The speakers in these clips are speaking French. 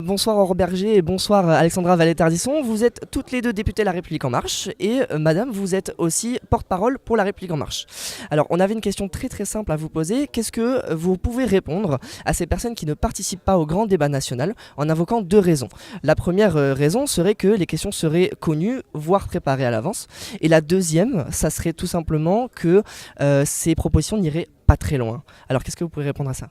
Bonsoir Aurore Berger et bonsoir Alexandra Vallée-Tardisson. Vous êtes toutes les deux députées La République En Marche et madame, vous êtes aussi porte-parole pour La République En Marche. Alors, on avait une question très simple à vous poser. Qu'est-ce que vous pouvez répondre à ces personnes qui ne participent pas au grand débat national en invoquant deux raisons? La première raison serait que les questions seraient connues, voire préparées à l'avance. Et la deuxième, ça serait tout simplement que ces propositions n'iraient pas très loin. Alors, qu'est-ce que vous pouvez répondre à ça?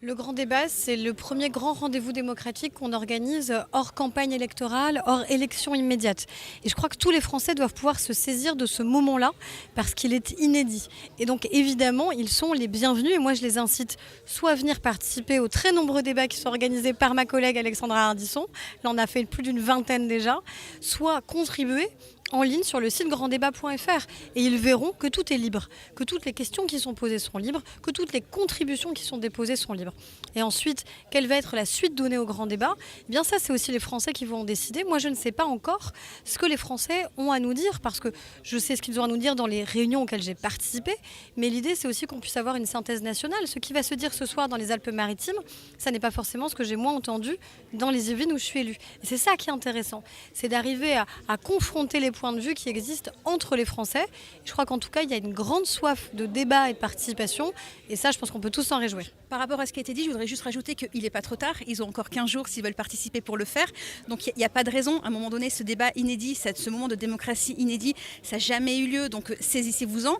Le grand débat, c'est le premier grand rendez-vous démocratique qu'on organise hors campagne électorale, hors élection immédiate. Et je crois que tous les Français doivent pouvoir se saisir de ce moment-là parce qu'il est inédit. Et donc évidemment, ils sont les bienvenus et moi je les incite soit à venir participer aux très nombreux débats qui sont organisés par ma collègue Alexandra Ardisson, là on a fait plus d'une vingtaine déjà, soit contribuer en ligne sur le site granddébat.fr et ils verront que tout est libre, que toutes les questions qui sont posées sont libres, que toutes les contributions qui sont déposées sont libres. Et ensuite, quelle va être la suite donnée au grand débat? Eh bien ça, c'est aussi les Français qui vont en décider. Moi, je ne sais pas encore ce que les Français ont à nous dire parce que je sais ce qu'ils ont à nous dire dans les réunions auxquelles j'ai participé, mais l'idée, c'est aussi qu'on puisse avoir une synthèse nationale. Ce qui va se dire ce soir dans les Alpes-Maritimes, ça n'est pas forcément ce que j'ai moi entendu dans les Yvelines où je suis élue. Et c'est ça qui est intéressant, c'est d'arriver à confronter les points de vue qui existent entre les Français. Je crois qu'en tout cas, il y a une grande soif de débat et de participation. Et ça, je pense qu'on peut tous s'en réjouir. Par rapport à ce qui a été dit, je voudrais juste rajouter qu'il n'est pas trop tard. Ils ont encore 15 jours s'ils veulent participer pour le faire. Donc il n'y a pas de raison. À un moment donné, ce débat inédit, ce moment de démocratie inédit, ça n'a jamais eu lieu. Donc saisissez-vous-en.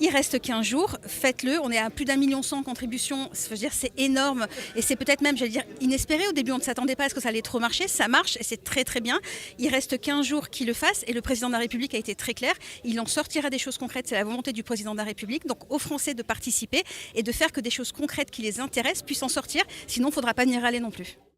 Il reste 15 jours, faites-le. On est à plus d'1,1 million de contributions. Je veux dire, c'est énorme. Et c'est peut-être même, j'allais dire, inespéré. Au début, on ne s'attendait pas à ce que ça allait trop marcher. Ça marche et c'est très bien. Il reste 15 jours qu'il le fasse. Et le président de la République a été très clair. Il en sortira des choses concrètes. C'est la volonté du président de la République. Donc aux Français de participer et de faire que des choses concrètes qui les intéressent puissent en sortir. Sinon, il ne faudra pas n'y râler non plus.